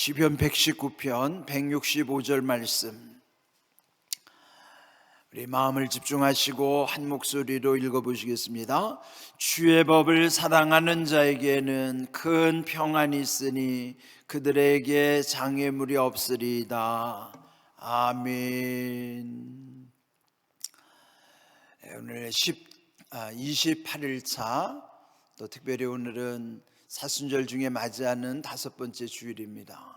시편 119편 165절 말씀, 우리 마음을 집중하시고 한 목소리로 읽어보시겠습니다. 주의 법을 사랑하는 자에게는 큰 평안이 있으니 그들에게 장애물이 없으리이다. 아멘. 오늘 28일차, 또 특별히 오늘은 사순절 중에 맞이하는 5번째 주일입니다.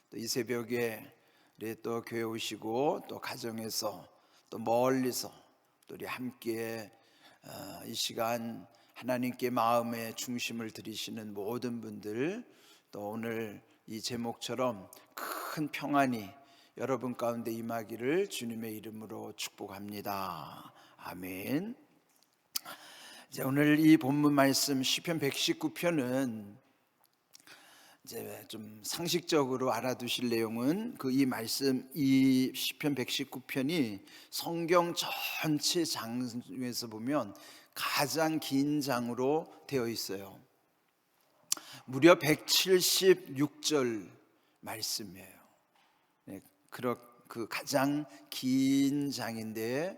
또 이 새벽에 우리 또 교회 오시고 또 가정에서 또 멀리서 또 우리 함께 이 시간 하나님께 마음의 중심을 들이시는 모든 분들, 또 오늘 이 제목처럼 큰 평안이 여러분 가운데 임하기를 주님의 이름으로 축복합니다. 아멘. 이제 오늘 이 본문 말씀 시편 119편은 이제 좀 상식적으로 알아두실 내용은 이 말씀, 이 시편 119편이 성경 전체 장 중에서 보면 가장 긴 장으로 되어 있어요. 무려 176절 말씀이에요. 그 가장 긴 장인데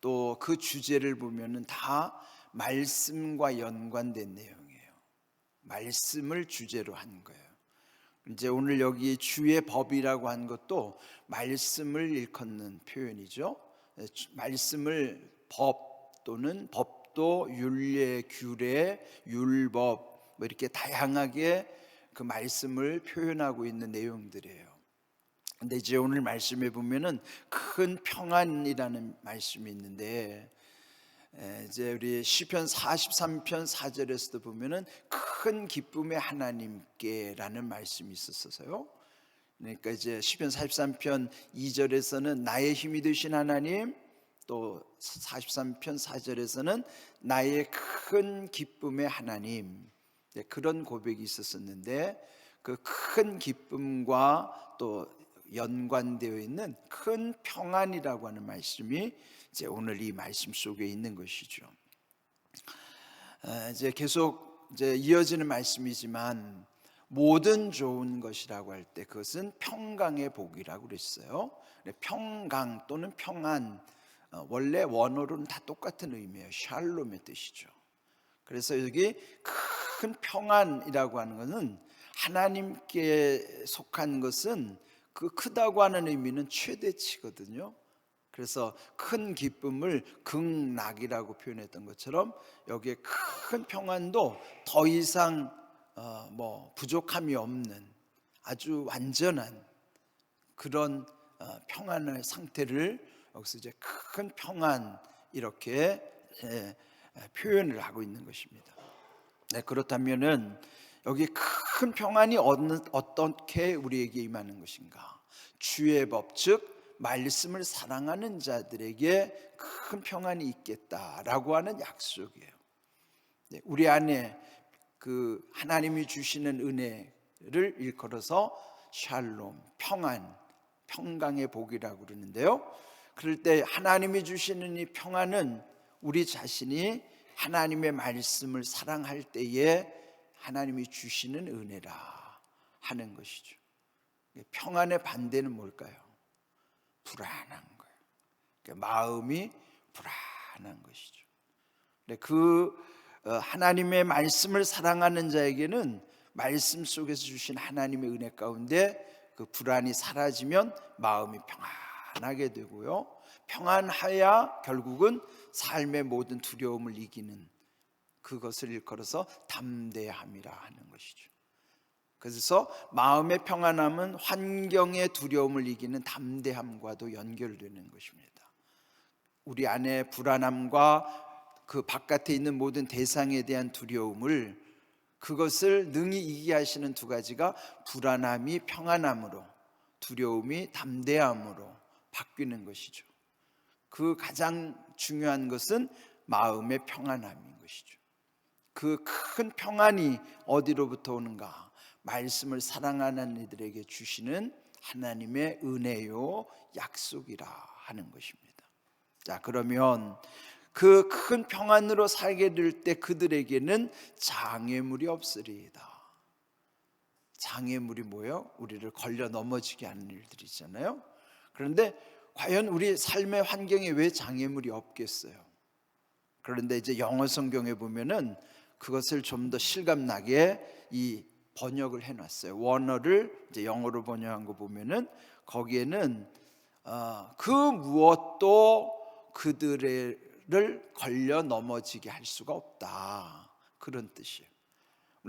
또 그 주제를 보면은 다 말씀과 연관된 내용이에요. 말씀을 주제로 한 거예요. 이제 오늘 여기 주의 법이라고 한 것도 말씀을 일컫는 표현이죠. 말씀을 법 또는 법도, 율례, 규례, 율법 뭐 이렇게 다양하게 그 말씀을 표현하고 있는 내용들이에요. 근데 이제 오늘 말씀에 보면은 큰 평안이라는 말씀이 있는데, 이제 우리 시편 43편 4절에서도 보면은 큰 기쁨의 하나님께라는 말씀이 있었어요. 그러니까 이제 시편 43편 2절에서는 나의 힘이 되신 하나님, 또 43편 4절에서는 나의 큰 기쁨의 하나님, 그런 고백이 있었었는데, 그 큰 기쁨과 또 연관되어 있는 큰 평안이라고 하는 말씀이 이제 오늘 이 말씀 속에 있는 것이죠. 이제 계속 이제 이어지는 말씀이지만, 모든 좋은 것이라고 할 때 그것은 평강의 복이라고 그랬어요. 평강 또는 평안, 원래 원어로는 다 똑같은 의미예요. 샬롬의 뜻이죠. 그래서 여기 큰 평안이라고 하는 것은 하나님께 속한 것은 그 크다고 하는 의미는 최대치거든요. 그래서 큰 기쁨을 극락이라고 표현했던 것처럼 여기에 큰 평안도 더 이상 부족함이 없는 아주 완전한 그런 평안의 상태를 여기서 이제 큰 평안 이렇게 표현을 하고 있는 것입니다. 그렇다면은 여기 큰 평안이 어떻게 우리에게 임하는 것인가? 주의 법, 즉 말씀을 사랑하는 자들에게 큰 평안이 있겠다라고 하는 약속이에요. 우리 안에 그 하나님이 주시는 은혜를 일컬어서 샬롬, 평안, 평강의 복이라고 그러는데요. 그럴 때 하나님이 주시는 이 평안은 우리 자신이 하나님의 말씀을 사랑할 때에 하나님이 주시는 은혜라 하는 것이죠. 평안의 반대는 뭘까요? 불안한 거예요. 그러니까 마음이 불안한 것이죠. 그 하나님의 말씀을 사랑하는 자에게는 말씀 속에서 주신 하나님의 은혜 가운데 그 불안이 사라지면 마음이 평안하게 되고요, 평안하야 결국은 삶의 모든 두려움을 이기는, 그것을 일컬어서 담대함이라 하는 것이죠. 그래서 마음의 평안함은 환경의 두려움을 이기는 담대함과도 연결되는 것입니다. 우리 안에 불안함과 그 바깥에 있는 모든 대상에 대한 두려움을, 그것을 능히 이기게 하시는 두 가지가 불안함이 평안함으로, 두려움이 담대함으로 바뀌는 것이죠. 그 가장 중요한 것은 마음의 평안함인 것이죠. 그 큰 평안이 어디로부터 오는가? 말씀을 사랑하는 이들에게 주시는 하나님의 은혜요 약속이라 하는 것입니다. 자, 그러면 그 큰 평안으로 살게 될 때 그들에게는 장애물이 없으리이다. 장애물이 뭐예요? 우리를 걸려 넘어지게 하는 일들이잖아요. 그런데 과연 우리 삶의 환경에 왜 장애물이 없겠어요? 그런데 이제 영어 성경에 보면은 그것을 좀 더 실감나게 이 번역을 해놨어요. 원어를 이제 영어로 번역한 거 보면은 거기에는 그 무엇도 그들을 걸려 넘어지게 할 수가 없다, 그런 뜻이에요.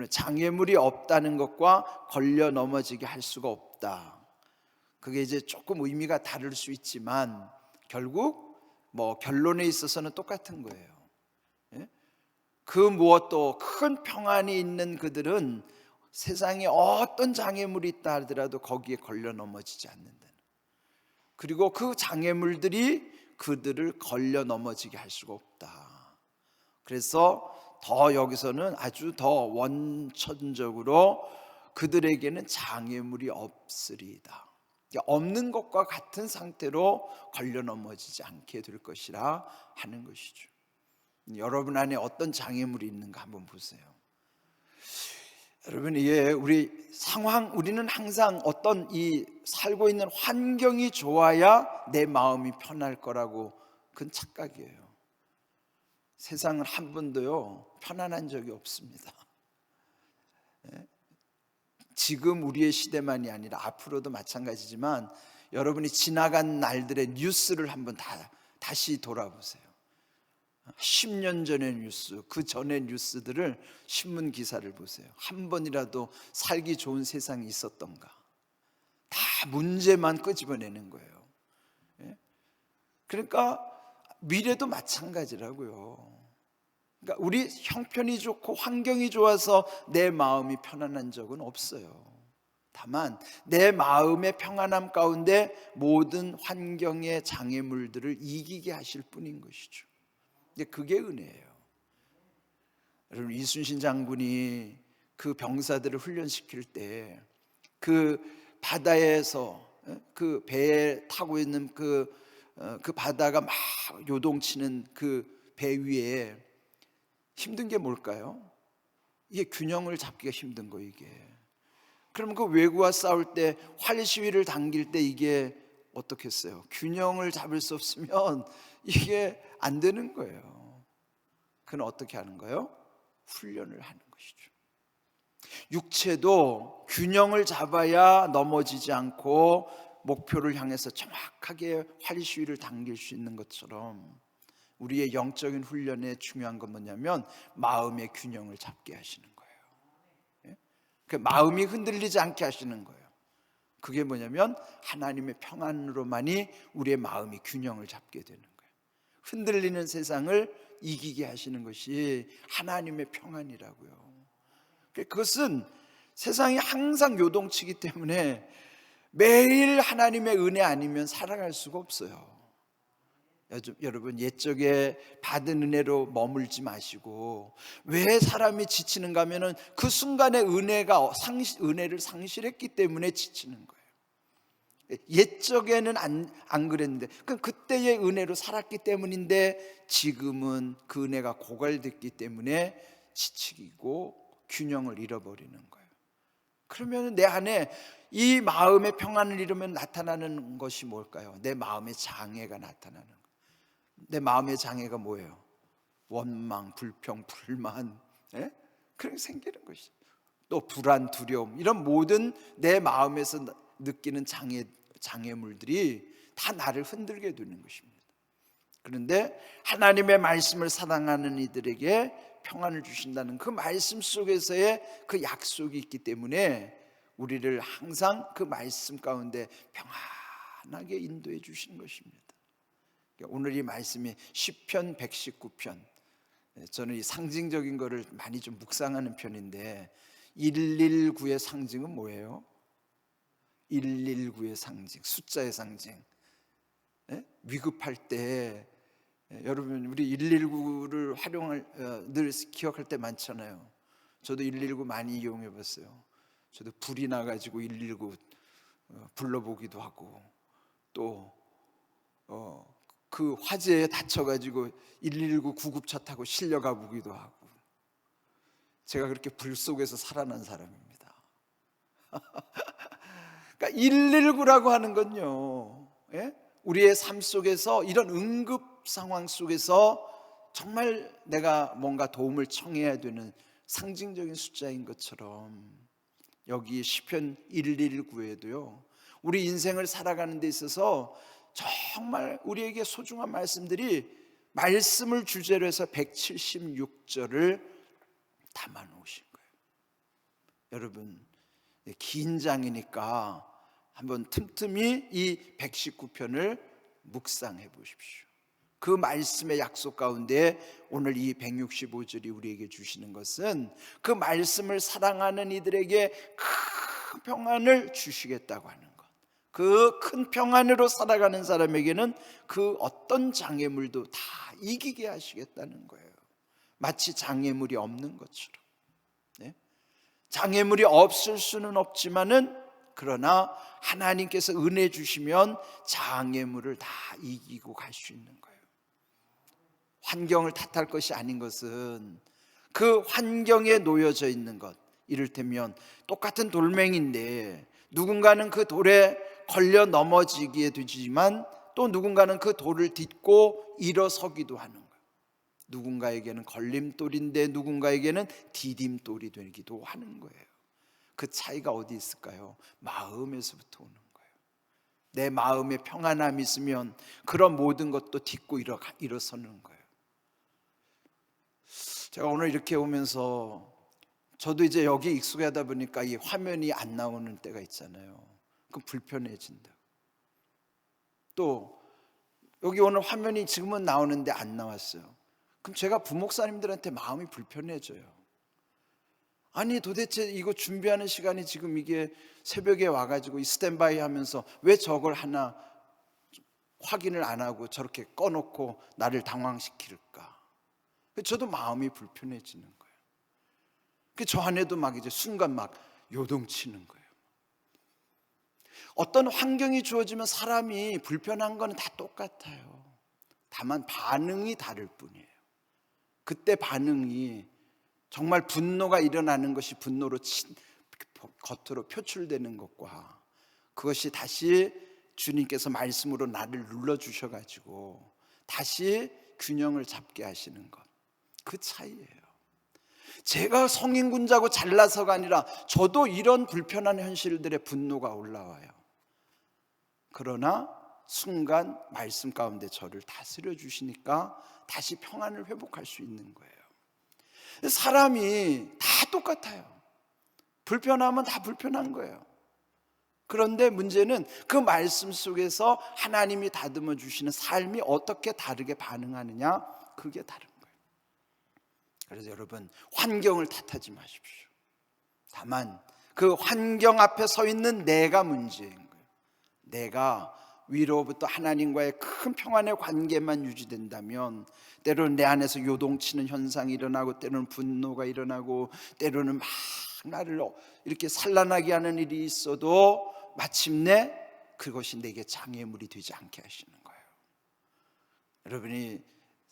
장애물이 없다는 것과 걸려 넘어지게 할 수가 없다, 그게 이제 조금 의미가 다를 수 있지만 결국 뭐 결론에 있어서는 똑같은 거예요. 예? 그 무엇도 큰 평안이 있는 그들은 세상에 어떤 장애물이 있다 하더라도 거기에 걸려 넘어지지 않는다. 그리고 그 장애물들이 그들을 걸려 넘어지게 할 수가 없다. 그래서 더 여기서는 아주 더 원천적으로 그들에게는 장애물이 없으리이다, 없는 것과 같은 상태로 걸려 넘어지지 않게 될 것이라 하는 것이죠. 여러분 안에 어떤 장애물이 있는가 한번 보세요. 여러분, 우리는 항상 어떤 이 살고 있는 환경이 좋아야 내 마음이 편할 거라고, 그건 착각이에요. 세상은 한 번도요 편안한 적이 없습니다. 지금 우리의 시대만이 아니라 앞으로도 마찬가지지만 여러분이 지나간 날들의 뉴스를 한번 다시 돌아보세요. 10년 전의 뉴스, 그 전의 뉴스들을, 신문 기사를 보세요. 한 번이라도 살기 좋은 세상이 있었던가? 다 문제만 끄집어내는 거예요. 그러니까 미래도 마찬가지라고요. 그러니까 우리 형편이 좋고 환경이 좋아서 내 마음이 편안한 적은 없어요. 다만 내 마음의 평안함 가운데 모든 환경의 장애물들을 이기게 하실 뿐인 것이죠. 그게 은혜예요. 여러분, 이순신 장군이 그 병사들을 훈련시킬 때 그 바다에서 그 배에 타고 있는 그 바다가 막 요동치는 그 배 위에 힘든 게 뭘까요? 이게 균형을 잡기가 힘든 거예요, 이게. 그럼 그 외구와 싸울 때 활 시위를 당길 때 이게 어떻겠어요? 균형을 잡을 수 없으면 이게 안 되는 거예요. 그는 어떻게 하는 거예요? 훈련을 하는 것이죠. 육체도 균형을 잡아야 넘어지지 않고 목표를 향해서 정확하게 활 시위를 당길 수 있는 것처럼 우리의 영적인 훈련에 중요한 건 뭐냐면 마음의 균형을 잡게 하시는 거예요. 그 마음이 흔들리지 않게 하시는 거예요. 그게 뭐냐면 하나님의 평안으로만이 우리의 마음이 균형을 잡게 되는 거예요. 흔들리는 세상을 이기게 하시는 것이 하나님의 평안이라고요. 그것은 세상이 항상 요동치기 때문에 매일 하나님의 은혜 아니면 살아갈 수가 없어요. 여러분, 옛적에 받은 은혜로 머물지 마시고, 왜 사람이 지치는가 하면은 그 순간에 은혜를 상실했기 때문에 지치는 거예요. 옛적에는 안 그랬는데, 그때의 은혜로 살았기 때문인데 지금은 그 은혜가 고갈됐기 때문에 지치고 균형을 잃어버리는 거예요. 그러면 내 안에 이 마음의 평안을 잃으면 나타나는 것이 뭘까요? 내 마음의 장애가 나타나는 거예요. 내 마음의 장애가 뭐예요? 원망, 불평, 불만, 그렇게 생기는 것이죠. 또 불안, 두려움, 이런 모든 내 마음에서 느끼는 장애물들이 다 나를 흔들게 되는 것입니다. 그런데 하나님의 말씀을 사랑하는 이들에게 평안을 주신다는 그 말씀 속에서의 그 약속이 있기 때문에 우리를 항상 그 말씀 가운데 평안하게 인도해 주시는 것입니다. 오늘 이 말씀이 시편 119편, 저는 이 상징적인 거를 많이 좀 묵상하는 편인데 119의 상징은 뭐예요? 119의 상징, 숫자의 상징. 위급할 때 여러분, 우리 119를 늘 기억할 때 많잖아요. 저도 119 많이 이용해 봤어요. 저도 불이 나가지고 119 불러보기도 하고, 또 그 화재에 다쳐가지고 119 구급차 타고 실려가 보기도 하고. 제가 그렇게 불 속에서 살아난 사람입니다. 그러니까 119라고 하는 건요, 예? 우리의 삶 속에서 이런 응급 상황 속에서 정말 내가 뭔가 도움을 청해야 되는 상징적인 숫자인 것처럼 여기 시편 119에도요, 우리 인생을 살아가는 데 있어서 정말 우리에게 소중한 말씀들이 말씀을 주제로 해서 176절을 담아 놓으신 거예요. 여러분, 긴 장이니까 한번 틈틈이 이 119편을 묵상해 보십시오. 그 말씀의 약속 가운데 오늘 이 165절이 우리에게 주시는 것은 그 말씀을 사랑하는 이들에게 큰 평안을 주시겠다고 하는 것. 그 큰 평안으로 살아가는 사람에게는 그 어떤 장애물도 다 이기게 하시겠다는 거예요. 마치 장애물이 없는 것처럼. 네? 장애물이 없을 수는 없지만은, 그러나 하나님께서 은혜 주시면 장애물을 다 이기고 갈 수 있는 거예요. 환경을 탓할 것이 아닌 것은 그 환경에 놓여져 있는 것, 이를테면 똑같은 돌멩이인데 누군가는 그 돌에 걸려 넘어지게 되지만 또 누군가는 그 돌을 딛고 일어서기도 하는 거예요. 누군가에게는 걸림돌인데 누군가에게는 디딤돌이 되기도 하는 거예요. 그 차이가 어디 있을까요? 마음에서부터 오는 거예요. 내 마음에 평안함이 있으면 그런 모든 것도 딛고 일어서는 거예요. 제가 오늘 이렇게 오면서 저도 이제 여기 익숙하다 보니까 이 화면이 안 나오는 때가 있잖아요. 그럼 불편해진다. 또 여기 오늘 화면이 지금은 나오는데 안 나왔어요. 그럼 제가 부목사님들한테 마음이 불편해져요. 아니 도대체 이거 준비하는 시간이 지금 이게 새벽에 와가지고 이 스탠바이 하면서 왜 저걸 하나 확인을 안 하고 저렇게 꺼놓고 나를 당황시킬까? 저도 마음이 불편해지는 거예요. 저 안에도 막 이제 순간 막 요동치는 거예요. 어떤 환경이 주어지면 사람이 불편한 건 다 똑같아요. 다만 반응이 다를 뿐이에요. 그때 반응이 정말 분노가 일어나는 것이 분노로 겉으로 표출되는 것과 그것이 다시 주님께서 말씀으로 나를 눌러주셔가지고 다시 균형을 잡게 하시는 것, 그 차이예요. 제가 성인군자고 잘나서가 아니라 저도 이런 불편한 현실들의 분노가 올라와요. 그러나 순간 말씀 가운데 저를 다스려 주시니까 다시 평안을 회복할 수 있는 거예요. 사람이 다 똑같아요. 불편하면 다 불편한 거예요. 그런데 문제는 그 말씀 속에서 하나님이 다듬어 주시는 삶이 어떻게 다르게 반응하느냐, 그게 다른 거예요. 그래서 여러분, 환경을 탓하지 마십시오. 다만 그 환경 앞에 서 있는 내가 문제인 거예요. 내가 위로부터 하나님과의 큰 평안의 관계만 유지된다면 때로는 내 안에서 요동치는 현상이 일어나고 때로는 분노가 일어나고 때로는 막 나를 이렇게 산란하게 하는 일이 있어도 마침내 그것이 내게 장애물이 되지 않게 하시는 거예요. 여러분이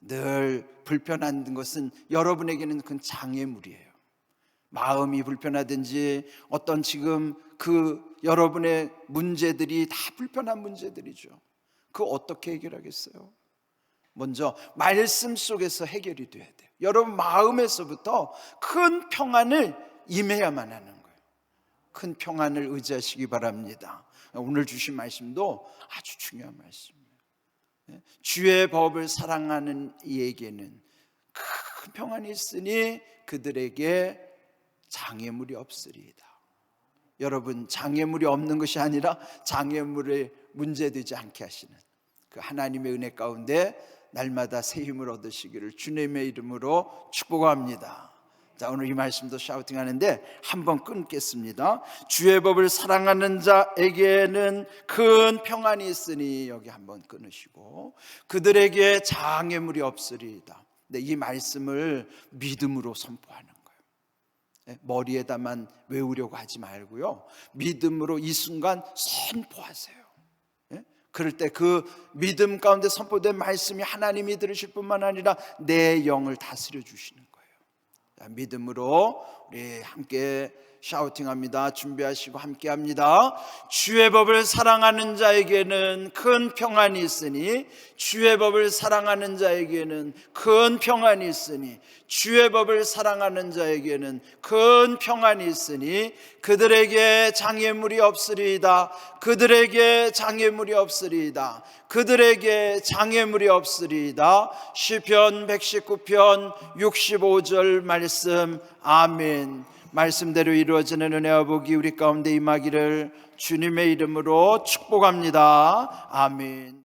늘 불편한 것은 여러분에게는 그건 장애물이에요. 마음이 불편하든지 어떤 지금 그 여러분의 문제들이 다 불편한 문제들이죠. 그거 어떻게 해결하겠어요? 먼저 말씀 속에서 해결이 돼야 돼요. 여러분 마음에서부터 큰 평안을 임해야만 하는 거예요. 큰 평안을 의지하시기 바랍니다. 오늘 주신 말씀도 아주 중요한 말씀이에요. 주의 법을 사랑하는 이에게는 큰 평안이 있으니 그들에게 장애물이 없으리이다. 여러분, 장애물이 없는 것이 아니라 장애물에 문제되지 않게 하시는 그 하나님의 은혜 가운데 날마다 새 힘을 얻으시기를 주님의 이름으로 축복합니다. 자, 오늘 이 말씀도 샤우팅하는데 한번 끊겠습니다. 주의 법을 사랑하는 자에게는 큰 평안이 있으니, 여기 한번 끊으시고, 그들에게 장애물이 없으리이다. 네, 이 말씀을 믿음으로 선포하는 거예요. 머리에다만 외우려고 하지 말고요, 믿음으로 이 순간 선포하세요. 그럴 때 그 믿음 가운데 선포된 말씀이 하나님이 들으실 뿐만 아니라 내 영을 다스려 주시는 거예요. 믿음으로 우리 함께 샤우팅합니다. 준비하시고 함께합니다. 주의 법을 사랑하는 자에게는 큰 평안이 있으니, 주의 법을 사랑하는 자에게는 큰 평안이 있으니, 주의 법을 사랑하는 자에게는 큰 평안이 있으니 그들에게 장애물이 없으리이다. 그들에게 장애물이 없으리이다. 그들에게 장애물이 없으리이다. 시편 119편 65절 말씀. 아멘. 말씀대로 이루어지는 은혜와 복이 우리 가운데 임하기를 주님의 이름으로 축복합니다. 아멘.